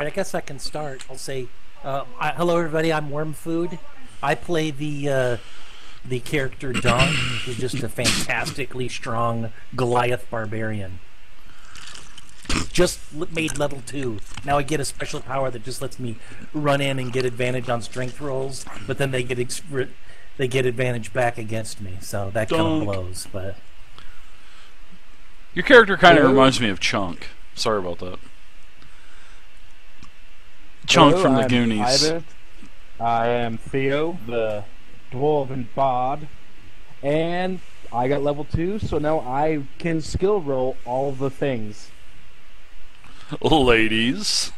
Right, I guess I can start. I'll say, hello everybody. I'm Worm Food. I play the character Donk, who's just a fantastically strong Goliath barbarian. Just made level 2. Now I get a special power that just lets me run in and get advantage on strength rolls, but then they get advantage back against me. So that kind of blows. But your character kind of reminds me of Chunk. Sorry about that. Chunk from the Goonies. I am Theo, the Dwarven Bard, and I got level 2, so now I can skill roll all the things. Ladies.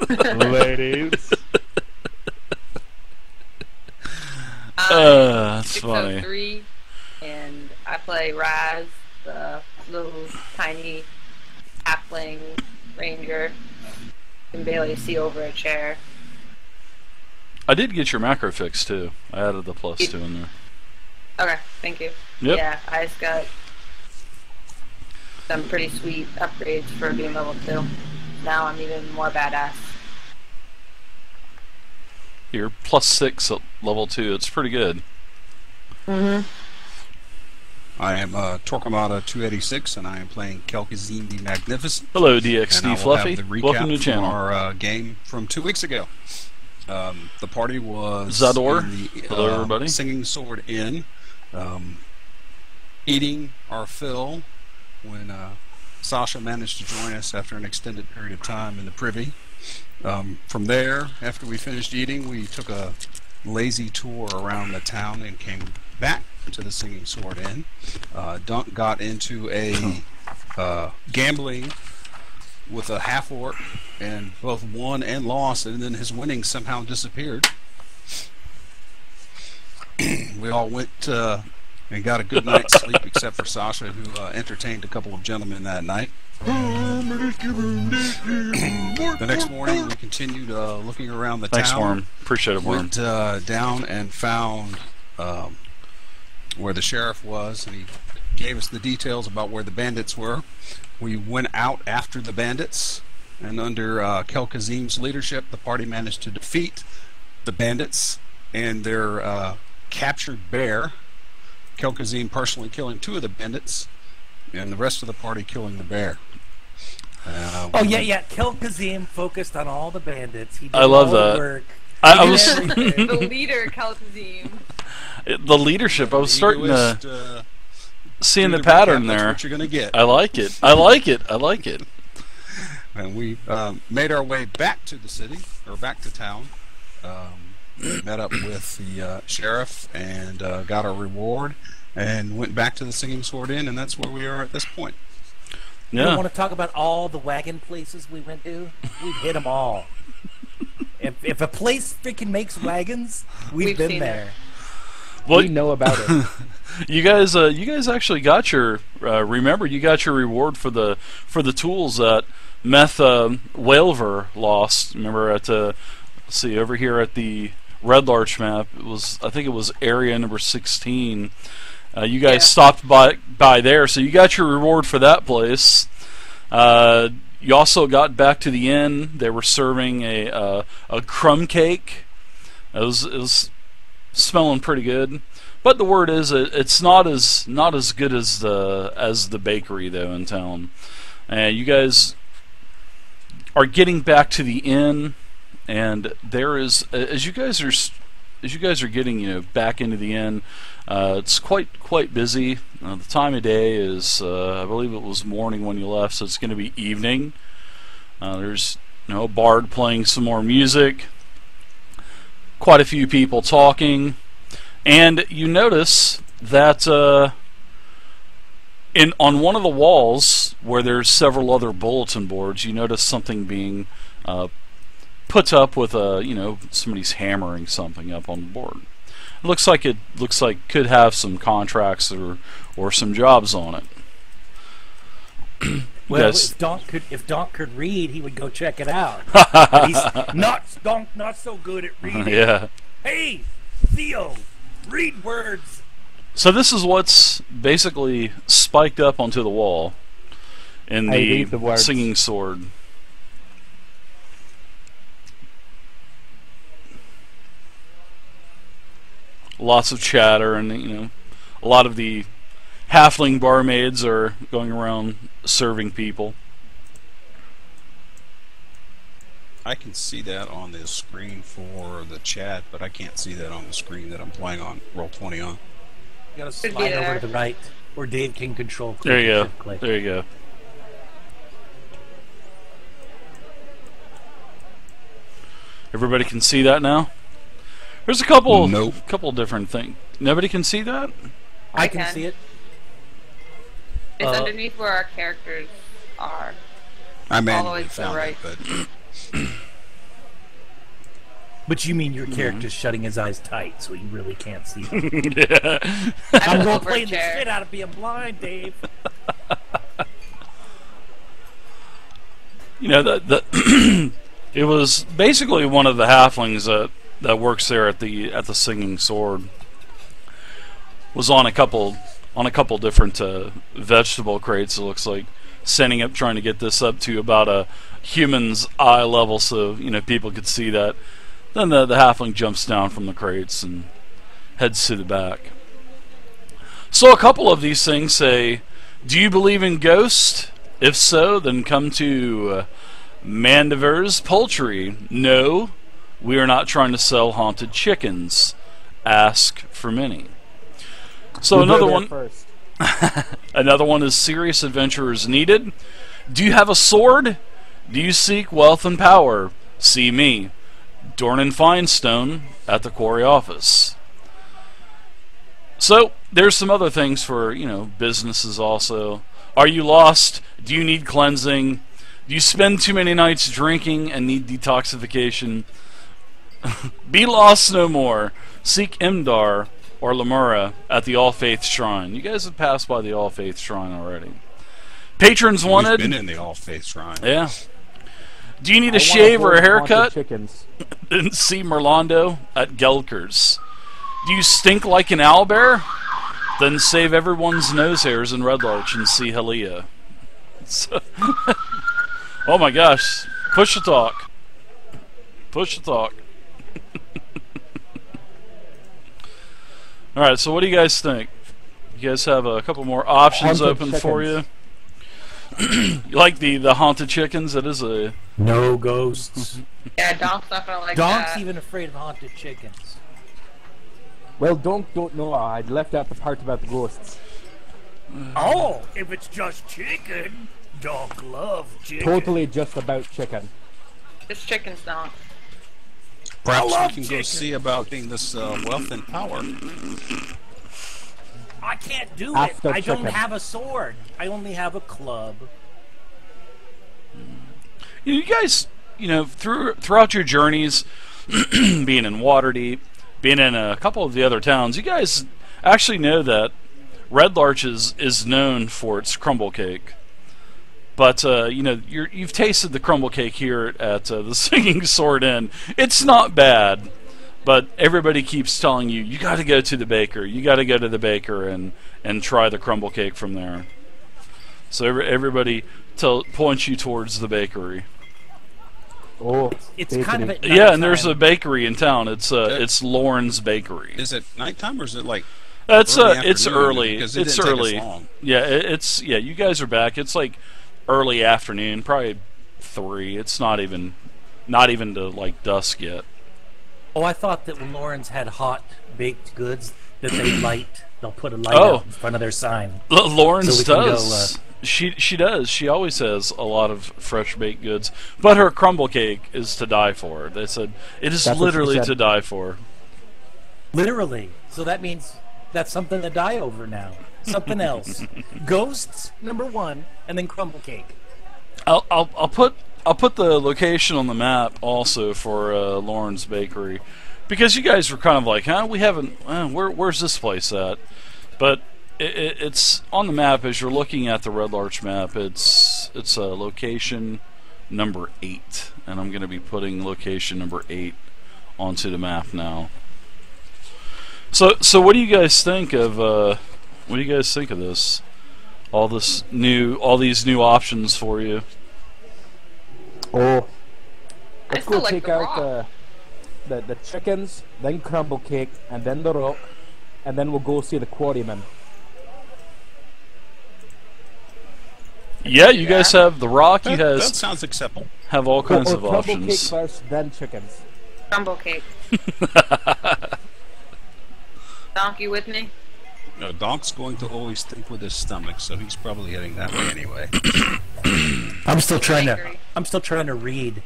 Ladies. That's funny. 603, and I play Raz, the little tiny halfling ranger. Can barely see over a chair. I did get your macro fix too. I added the +2 in there. Okay, thank you. Yep. Yeah, I just got some pretty sweet upgrades for being level 2. Now I'm even more badass. You're +6 at level 2. It's pretty good. Mm-hmm. I am Torquemada 286, and I am playing Kelkazine the Magnificent. Hello, DXD and I will Fluffy. have the recap Welcome to the channel. From our game from 2 weeks ago. The party was Zador. in the Hello, everybody. Singing Sword Inn, eating our fill when Sasha managed to join us after an extended period of time in the privy. From there, after we finished eating, we took a lazy tour around the town and came back to the Singing Sword Inn. Dunk got into a gambling with a half-orc and both won and lost, and then his winnings somehow disappeared. We all went and got a good night's sleep, except for Sasha, who entertained a couple of gentlemen that night. The next morning, we continued looking around the town. Thanks, Worm. Appreciate it, Worm. Went down and found where the sheriff was, and he gave us the details about where the bandits were. We went out after the bandits, and under Kelkazim's leadership, the party managed to defeat the bandits and their captured bear. Kelkazim personally killing 2 of the bandits, and the rest of the party killing the bear. Yeah. Kelkazim focused on all the bandits. He did I love all the that. work. I was The leader, Kaltazim. the leadership. I was starting to seeing the recap, pattern that's there. what you're gonna get. I like it. I like it. I like it. And we made our way back to the city, or back to town. Met up with the sheriff and got our reward, and went back to the Singing Sword Inn, and that's where we are at this point. You Yeah. don't want to talk about all the wagon places we went to? We've hit them all. If a place freaking makes wagons, we've been seen there. Well, We know about it. you guys actually got your remember you got your reward for the tools that Meth Whalver lost. Remember at let's see, over here at the Red Larch map, I think it was area number 16. You guys stopped by there, so you got your reward for that place. You also got back to the inn. They were serving a crumb cake. It was smelling pretty good, but the word is it's not as good as the bakery though in town. You guys are getting back to the inn, and there is as you guys are getting back into the inn, it's quite busy. The time of day is I believe it was morning when you left, so it's going to be evening. There's a bard playing some more music, quite a few people talking, and you notice that on one of the walls where there's several other bulletin boards, you notice something being put up with somebody's hammering something up on the board. It looks like could have some contracts or some jobs on it. Well, Yes. if Donk could read, he would go check it out. But he's not so good at reading. Yeah. Hey, Theo, read words. So this is what's basically spiked up onto the wall in I read the the words. Singing Sword. lots of chatter, and a lot of the halfling barmaids are going around serving people. I can see that on the screen for the chat, but I can't see that on the screen that I'm playing on Roll20 on. You gotta Should be slide over there. to the right, or Dave can control. Click There you and go. shift click. There you go. Everybody can see that now? There's a couple Nope. couple different things. Nobody can see that? I can see it. It's Uh, underneath where our characters are. I All the way manually to the found right. it, but But you mean your Mm-hmm. character's shutting his eyes tight, so he really can't see them. Yeah. I'm over role a playing the chair. shit out of being blind, Dave. It was basically one of the halflings that works there at the Singing Sword. Was on a couple different vegetable crates. It looks like setting up, trying to get this up to about a human's eye level, so people could see that. Then the halfling jumps down from the crates and heads to the back. So a couple of these things say, "Do you believe in ghosts? If so, then come to Mandiver's Poultry. No, we are not trying to sell haunted chickens. Ask for many." So We'll go another there one. first. Another one is serious adventurers needed. Do you have a sword? Do you seek wealth and power? See me, Dorn and Finestone, at the quarry office. So there's some other things for businesses also. Are you lost? Do you need cleansing? Do you spend too many nights drinking and need detoxification? Be lost no more. Seek Imdar or Lemura at the All Faith Shrine. You guys have passed by the All Faith Shrine already. Patrons we've wanted. been in the All Faith Shrine. Yeah. Do you need I a want shave or a whole bunch of haircut? Chickens. Then see Merlando at Gelker's. Do you stink like an owlbear? Then save everyone's nose hairs in Red Larch and see Helia. So oh my gosh. Push the talk. Push the talk. Alright, so what do you guys think? You guys have a couple more options Haunted open for you? chickens. You like the haunted chickens? That is a... No ghosts. Yeah, Donk's not gonna like Donk's that. even afraid of haunted chickens. Well, don't know. I left out the part about the ghosts. Oh, if it's just chicken, Donk love chicken. Totally just about chicken. This chicken's Donk. Perhaps love we can go chicken. see about getting this wealth and power. I can't do After it. I don't chicken. have a sword. I only have a club. You guys, throughout your journeys, being in Waterdeep, being in a couple of the other towns, you guys actually know that Red Larch is known for its crumble cake. But you've tasted the crumble cake here at the Singing Sword Inn. It's not bad, but everybody keeps telling you, you got to go to the baker. You got to go to the baker and try the crumble cake from there. So everybody points you towards the bakery. Oh, It's bakery. kind of at Yeah, and there's a nighttime. bakery in town. It's Lauren's Bakery. Is it nighttime or is it like It's early it's afternoon? early. Because it It's didn't take us early. long. Yeah, you guys are back. It's like early afternoon, probably 3. It's not even to like dusk yet. Oh, I thought that when Lawrence had hot baked goods that they light, they'll put a light Oh. out in front of their sign. Lawrence So we can does. She does. She always has a lot of fresh baked goods, but her crumble cake is to die for. They said it is That's what she literally said. to die for. Literally. So that means that's something to die over now. Something else. Ghosts, number 1, and then crumble cake. I'll put the location on the map also for Lauren's Bakery, because you guys were kind of like, huh? We haven't. Where's this place at? But it's on the map as you're looking at the Red Larch map. It's location number 8, and I'm going to be putting location number 8 onto the map now. So what do you guys think of this? All these new options for you. Oh, I let's still go like take the out the chickens, then crumble cake, and then the rock, and then we'll go see the Quarryman. Yeah, you guys have the Rock. You That guys sounds acceptable. have all kinds of crumble cake options. first, then chickens. Crumble cake. Donkey with me? No, Donk's going to always think with his stomach, so he's probably heading that way anyway. I'm still trying to. Bakery. I'm still trying to read.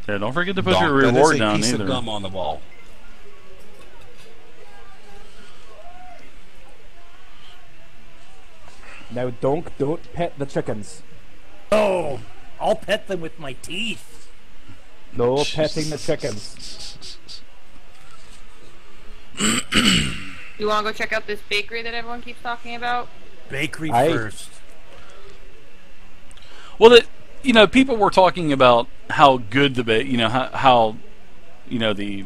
Yeah, don't forget to put Donk, your reward that is a down piece either. of gum on the wall. Now, don't pet the chickens. Oh, I'll pet them with my teeth. No petting the chickens. You want to go check out this bakery that everyone keeps talking about? Bakery Aye. first. Well, people were talking about how good the how the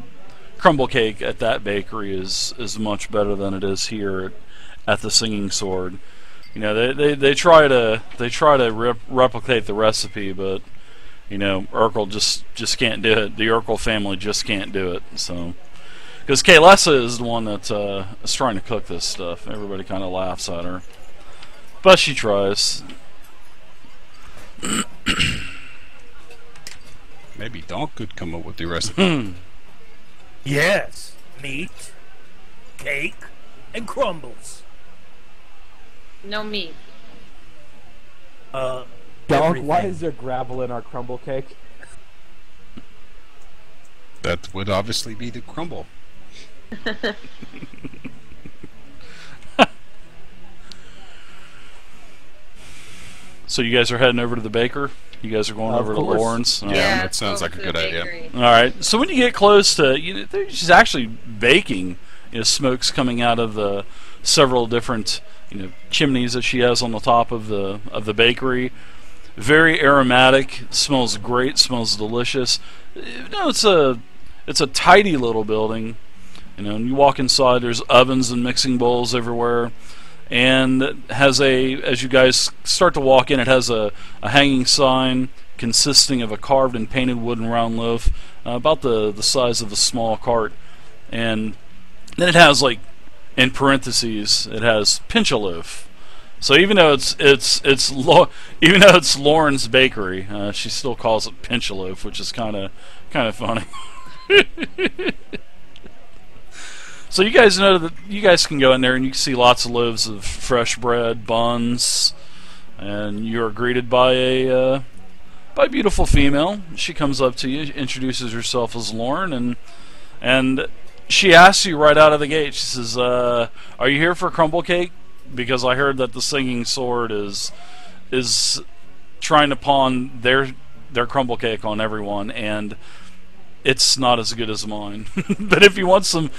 crumble cake at that bakery is much better than it is here at the Singing Sword. They try to replicate the recipe, but Urkel just can't do it. The Urkel family just can't do it. So, because Kaylessa is the one that is trying to cook this stuff, everybody kind of laughs at her, but she tries. Maybe Donk could come up with the recipe. Yes, meat, cake, and crumbles. No meat. Donk, Everything. why is there gravel in our crumble cake? That would obviously be the crumble. So you guys are heading over to the baker? You guys are going Of over to course. Lawrence? All right. Yeah, that let's sounds go like a to the good idea. bakery. All right. So when you get close to, she's actually baking. Smoke's coming out of the several different, chimneys that she has on the top of the bakery. Very aromatic. Smells great. Smells delicious. It's a tidy little building. And you walk inside. There's ovens and mixing bowls everywhere. And it has as you guys start to walk in, it has a hanging sign consisting of a carved and painted wooden round loaf, about the size of a small cart. And then it has, like, in parentheses, it has pinch a loaf. So even though even though it's Lauren's bakery, she still calls it pinch a loaf, which is kind of funny. So you guys know that you guys can go in there and you can see lots of loaves of fresh bread, buns, and you are greeted by a beautiful female. She comes up to you, introduces herself as Lauren, and she asks you right out of the gate. She says, "Are you here for crumble cake? Because I heard that the Singing Sword is trying to pawn their crumble cake on everyone, and it's not as good as mine. But if you want some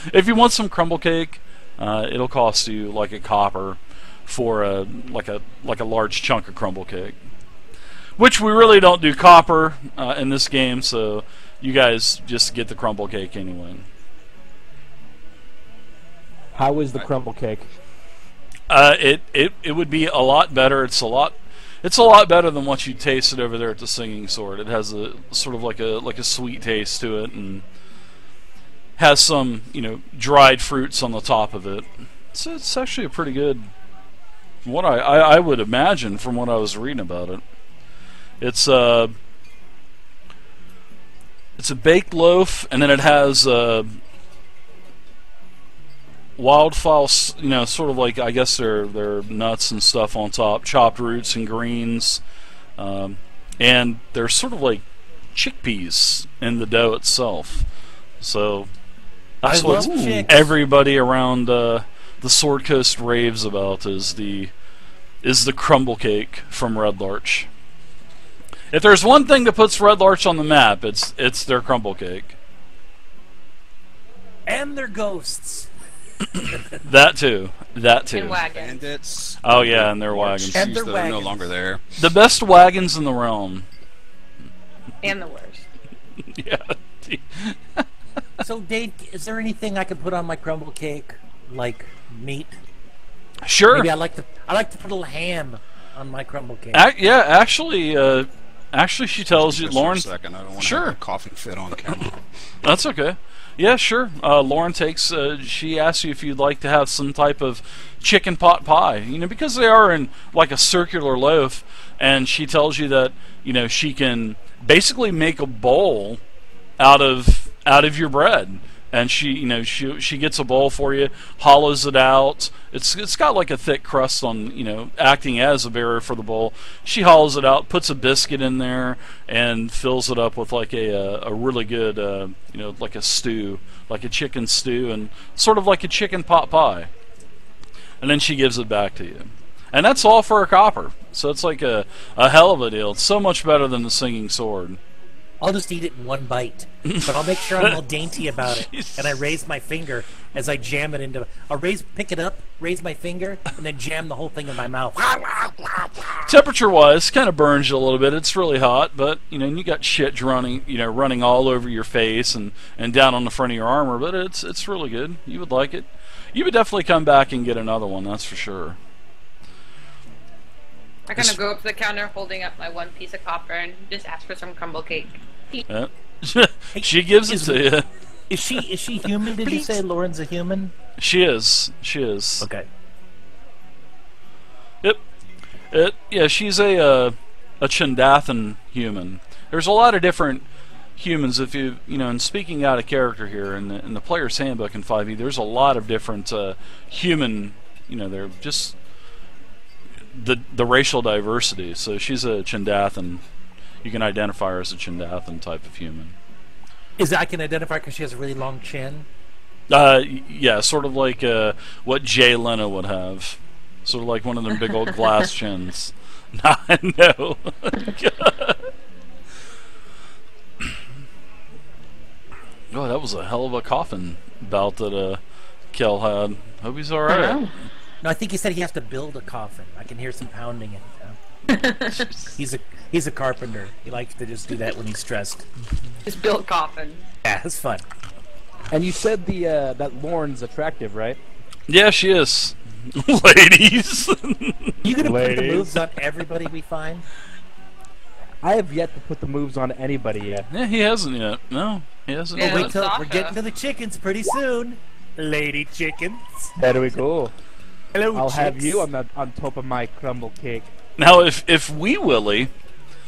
crumble cake, it'll cost you like a copper for like a large chunk of crumble cake. Which we really don't do copper in this game, so you guys just get the crumble cake anyway." How is the crumble cake? It would be a lot better. It's a lot better than what you tasted over there at the Singing Sword. It has a sort of like a sweet taste to it, and has some dried fruits on the top of it. So it's actually a pretty good. From what I would imagine from what I was reading about it. It's a baked loaf, and then it has wildfowl, sort of like, I guess they're nuts and stuff on top, chopped roots and greens, and they're sort of like chickpeas in the dough itself. So that's I what love chicks. everybody around the Sword Coast raves about is the crumble cake from Red Larch. If there's one thing that puts Red Larch on the map, it's their crumble cake. And they're ghosts. That too. And wagons. Bandits. Oh yeah, and their wagons. And their They're no wagons. longer there. The best wagons in the realm. And the worst. Yeah. So, Dave, is there anything I could put on my crumble cake, like meat? Sure. Maybe I like to put a little ham on my crumble cake. Yeah, actually, Actually, she tells you, Just Lauren. For a second, I don't want to Sure. have a coughing fit on camera. That's okay. Yeah, sure. Lauren takes. She asks you if you'd like to have some type of chicken pot pie. You know, because they are in like a circular loaf, and she tells you that she can basically make a bowl out of your bread. And she gets a bowl for you, hollows it out. It's got like a thick crust on, acting as a barrier for the bowl. She hollows it out, puts a biscuit in there, and fills it up with like a really good, like a stew, like a chicken stew, and sort of like a chicken pot pie. And then she gives it back to you. And that's all for a copper. So it's like a hell of a deal. It's so much better than the singing sword. I'll just eat it in one bite, but I'll make sure I'm all dainty about it, and I raise my finger as I jam it into. Pick it up, raise my finger, and then jam the whole thing in my mouth. Temperature-wise, kind of burns you a little bit. It's really hot, but and you got shit running all over your face and down on the front of your armor. But it's really good. You would like it. You would definitely come back and get another one. That's for sure. I'm gonna go up to the counter holding up my one piece of copper and just ask for some crumble cake. Yeah. She gives it to you. Is she human? Did you say Lauren's a human? She is. Okay. Yep. Yeah, she's a Chindathan human. There's a lot of different humans. If and speaking out of character here in the player's handbook in 5e, there's a lot of different human. They're just the racial diversity. So she's a Chindathan. You can identify her as a Chindathan type of human. I can identify because she has a really long chin? Yeah, sort of like what Jay Leno would have. Sort of like one of them big old glass chins. No. Oh, that was a hell of a coughing bout that Kel had. Hope he's alright. No, I think he said he has to build a coffin. I can hear some pounding in it. He's a carpenter. He likes to just do that when he's stressed. Just build coffin. Yeah, it's fun. And you said that Lauren's attractive, right? Yeah, she is. Ladies. You gonna put the moves on everybody we find? I have yet to put the moves on anybody yet. Yeah, he hasn't yet. No, he hasn't. Yeah, yet. Wait till Sasha. we're getting to the chickens pretty soon. Lady chickens. There we go. Hello, I'll chicks. have you on top of my crumble cake. Now, if Wee Willie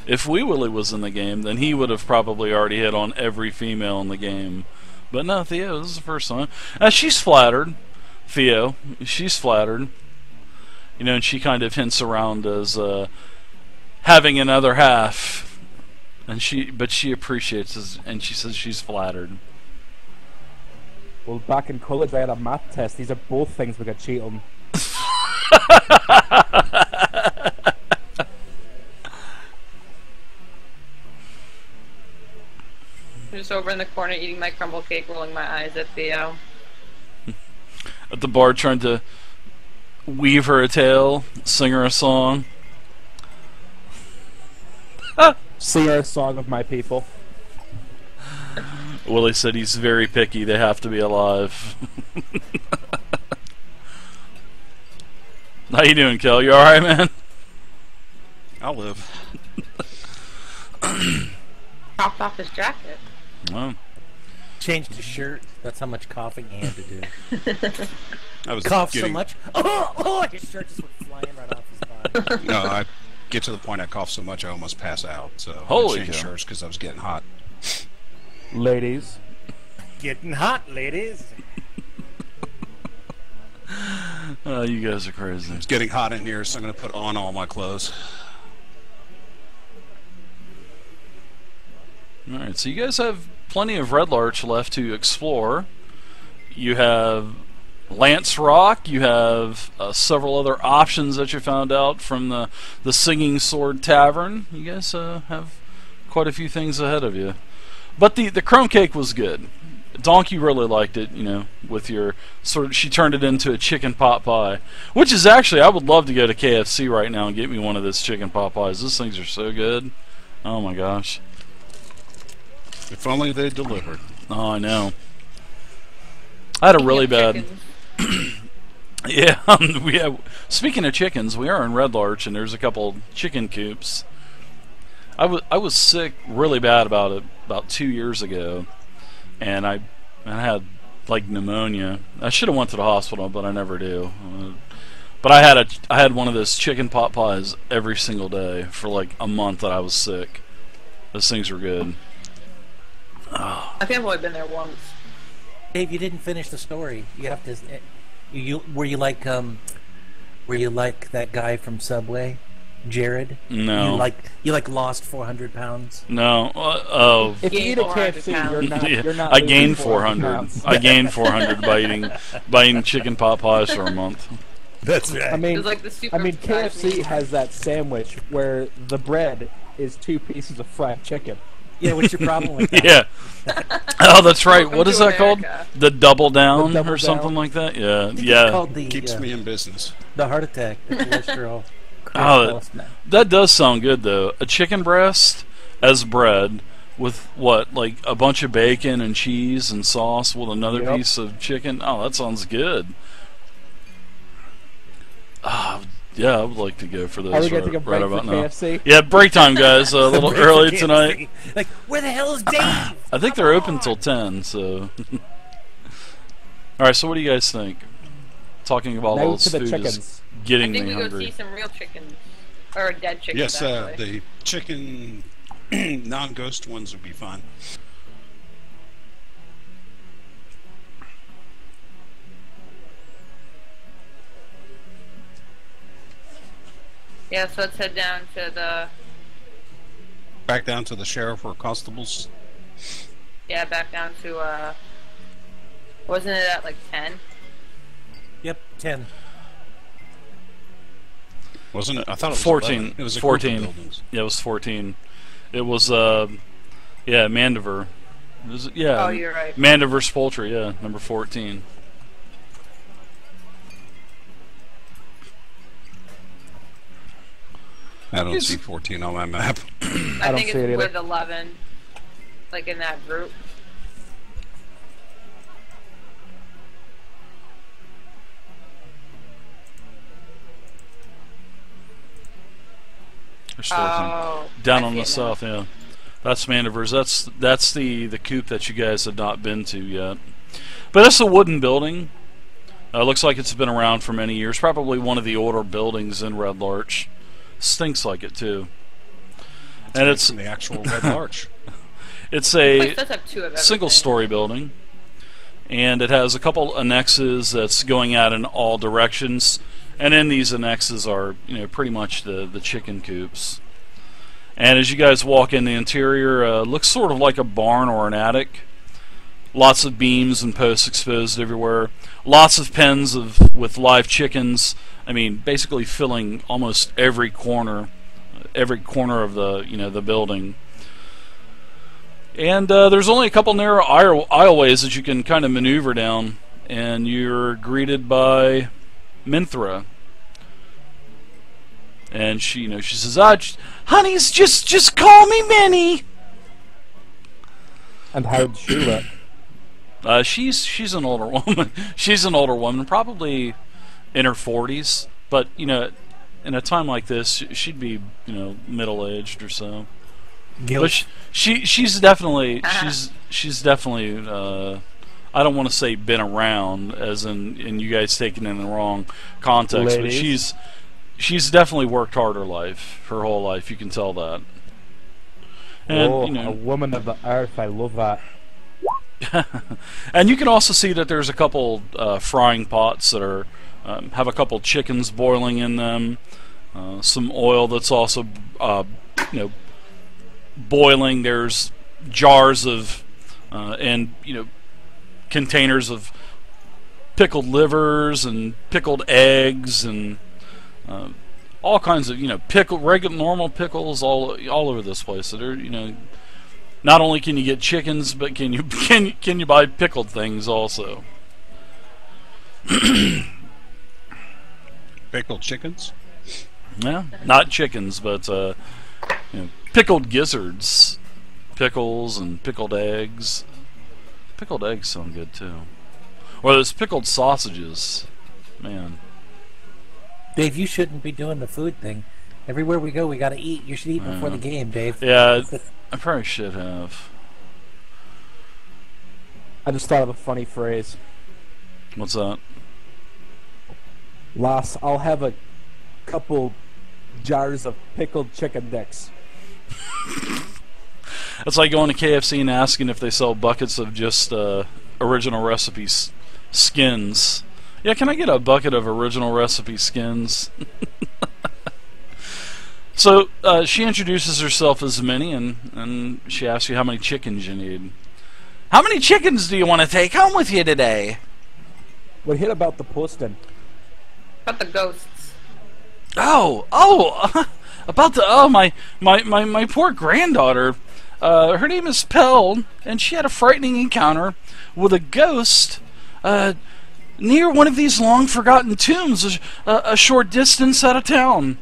was in the game, then he would have probably already hit on every female in the game. But no, Theo, this is the first time. She's flattered. Theo, she's flattered. And she kind of hints around as having another half, but she appreciates it, and she says she's flattered. Well, back in college I had a math test. These are both things we got cheat on. I'm just over in the corner eating my crumble cake, rolling my eyes at Theo. At the bar, trying to weave her a tale, sing her a song. Sing a song of my people. Willie said he's very picky. They have to be alive. How you doing, Kel? You alright, man? I'll live. Popped off his jacket. Well, Changed his shirt. That's how much coughing he had to do. I was Coughed so getting, much. Oh, his shirt just went flying right off his body. No, I get to the point I cough so much I almost pass out. So Holy I changed cow. shirts because I was getting hot. Ladies. Getting hot, ladies. you guys are crazy. It's getting hot in here, so I'm going to put on all my clothes. Alright, so you guys have plenty of Red Larch left to explore. You have Lance Rock, you have several other options that you found out from the Singing Sword Tavern. You guys have quite a few things ahead of you. But the crumb cake was good. Donkey really liked it, with your sort of, she turned it into a chicken pot pie. Which is actually, I would love to go to KFC right now and get me one of those chicken pot pies. Those things are so good. Oh my gosh. If only they delivered. Oh, I know. I had a really bad... Yeah, speaking of chickens, we are in Red Larch, and there's a couple chicken coops. I was sick really bad about 2 years ago, and I had like pneumonia. I should have went to the hospital, but I never do. But I had one of those chicken pot pies every single day for like a month that I was sick. Those things were good. I think I've only been there once. Dave, you didn't finish the story. You have to. Were you like that guy from Subway, Jared? No. You lost 400 pounds. No. Oh. If you eat a KFC, you're not. I losing gained 400 400. pounds. I gained 400 by eating chicken pot pies for a month. That's right. I mean, It was like the super KFC has that sandwich where the bread is 2 pieces of fried chicken. Yeah, what's your problem with that? Yeah. Oh, that's right. Welcome What is to that called? America. The double down The double or something down. like that? Yeah. It's Yeah. called the Keeps me in business. the heart attack, the cholesterol. Oh, that does sound good though. A chicken breast as bread with what, like a bunch of bacon and cheese and sauce with another Yep. piece of chicken. Oh, that sounds good. Ah, yeah, I would like to go for those Are we going right, to take a right break for about now. KFC? Yeah, break time, guys. A little Break for early KFC. tonight. Like, where the hell is Dave? I think they're open till 10. So, all right. So, what do you guys think? Talking about all No this to the food is chickens. I getting think me we go hungry. see some real chickens. Or dead chickens, Yes, actually. the chicken non-ghost ones would be fun. Yeah, so let's head down to the... Back down to the sheriff or constables. Yeah, back down to, wasn't it at like 10? Yep, 10. Wasn't it? I thought it was 14. 11. It was a group of 14. buildings. Yeah, it was 14. It was yeah, Mandiver. Yeah. Oh, you're right. Mandiver's Poultry, yeah, number 14. I don't It's- see 14 on my map. I don't think see it it's either. with 11, like in that group. There's 14. Oh, Down I on see the it now. south, yeah. That's Mandiver's. That's the coop that you guys have not been to yet. But that's a wooden building. Looks like it's been around for many years. Probably one of the older buildings in Red Larch. Stinks like it too. And it's from the actual Red Larch. it's Like, a let's have 2 of everything. single-story building, and it has a couple annexes that's going out in all directions. And in these annexes are, pretty much the chicken coops. And as you guys walk in the interior, looks sort of like a barn or an attic. Lots of beams and posts exposed everywhere. Lots of pens with live chickens. I mean, basically filling almost every corner of the building. And there's only a couple narrow aisleways that you can kind of maneuver down, and you're greeted by Minthra. And she says, "Honeys, just call me Minnie." And how did she look? She's an older woman. She's an older woman, probably in her 40s. But in a time like this, she'd be middle aged or so. Guilt. But she's definitely she's definitely. I don't want to say been around, as in you guys taking it in the wrong context. Ladies. But she's definitely worked hard her whole life. You can tell that. And a woman of the earth, I love that. And you can also see that there's a couple frying pots that are have a couple chickens boiling in them. Some oil that's also boiling. There's jars of and containers of pickled livers and pickled eggs and all kinds of regular normal pickles all over this place. So they're not only can you get chickens, but can you buy pickled things also? Pickled chickens? Yeah, not chickens, but pickled gizzards, pickles, and pickled eggs. Pickled eggs sound good too. Or those pickled sausages, man. Dave, you shouldn't be doing the food thing. Everywhere we go, we gotta eat. You should eat before the game, Dave. Yeah, I probably should have. I just thought of a funny phrase. What's that? Las, I'll have a couple jars of pickled chicken dicks. That's like going to KFC and asking if they sell buckets of just original recipe skins. Yeah, can I get a bucket of original recipe skins? So she introduces herself as Minnie, and she asks you how many chickens you need. How many chickens do you want to take home with you today? What hit about the posting? About the ghosts. About the my poor granddaughter. Her name is Pell, and she had a frightening encounter with a ghost near one of these long forgotten tombs, a short distance out of town.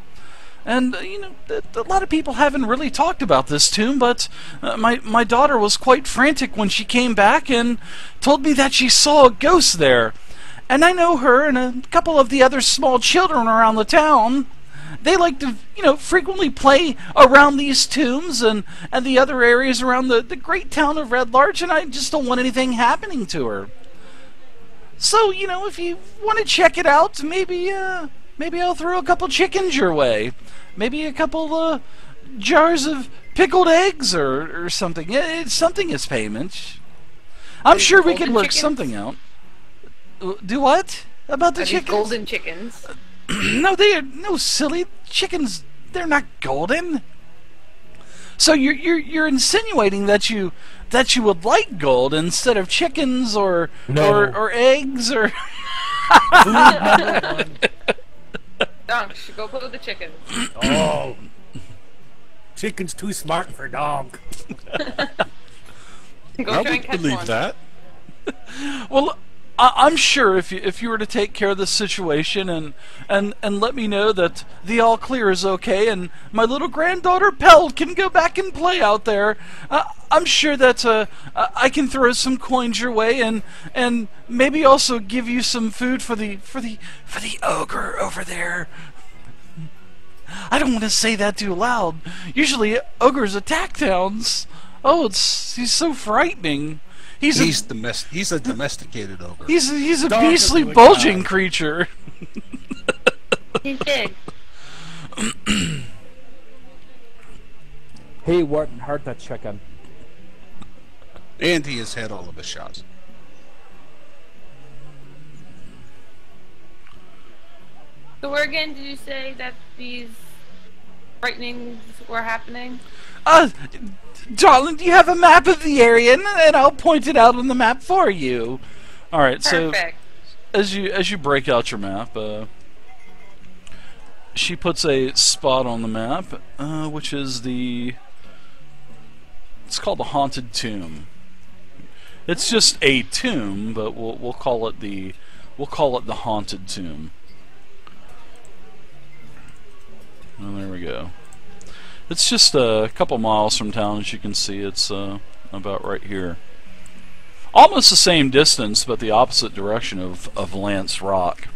And you know, a lot of people haven't really talked about this tomb, but my daughter was quite frantic when she came back and told me that she saw a ghost there. And I know her and a couple of the other small children around the town. They like to, frequently play around these tombs and the other areas around the great town of Red Larch, and I just don't want anything happening to her. So, if you want to check it out, maybe I'll throw a couple chickens your way. Maybe a couple jars of pickled eggs or something. It's something as payment. I'm sure we could work something out. Do what? About the chickens? Golden chickens. No, they are no silly chickens. They're not golden. So you're insinuating that you would like gold instead of chickens or eggs or. Donk, go play with the chickens. Oh, chicken's too smart for Donk. Go I try and would catch believe one. that. Well, I'm sure if you were to take care of this situation and let me know that the all clear is okay and my little granddaughter Pell can go back and play out there, I'm sure that I can throw some coins your way and maybe also give you some food for the ogre over there. I don't want to say that too loud. Usually ogres attack towns. Oh, he's so frightening. He's a domesticated ogre. He's a Dog beastly is really bulging bad. creature. He's big. He wouldn't hurt that chicken. And he has had all of his shots. So where again did you say that these frightenings were happening? Darling, do you have a map of the area, and I'll point it out on the map for you. All right, Perfect. so as you break out your map, she puts a spot on the map, which is it's called the Haunted Tomb. It's just a tomb, but we'll call it the Haunted Tomb. And there we go. It's just a couple miles from town, as you can see. It's about right here. Almost the same distance, but the opposite direction of Lance Rock.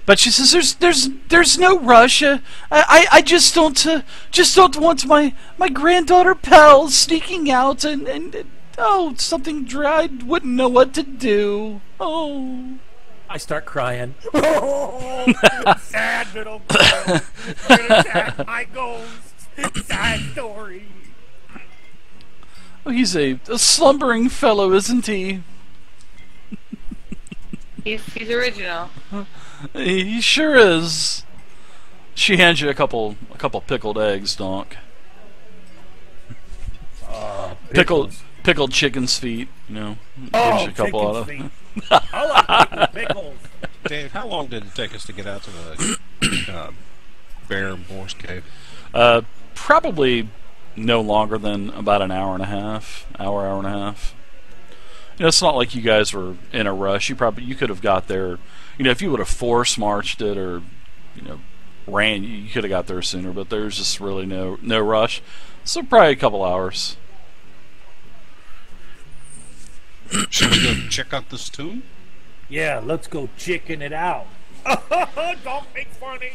But she says there's no rush. I just don't want my granddaughter Pell sneaking out and something I wouldn't know what to do. Oh. I start crying. Oh, sad little girl. Gonna attack my ghost. Sad story. Oh, he's a slumbering fellow, isn't he? He's original. He sure is. She hands you a couple pickled eggs, Donk. Pickled chicken's feet, Oh, gives you a couple out of feet. I like pickles. Dave, how long did it take us to get out to the bear and boar's cave? Probably no longer than about an hour and a half. Hour and a half. It's not like you guys were in a rush. You could have got there. If you would have force marched it or ran, you could have got there sooner. But there's just really no rush. So probably a couple hours. Should we go check out this tomb? Yeah, let's go chicken it out. Don't make funny.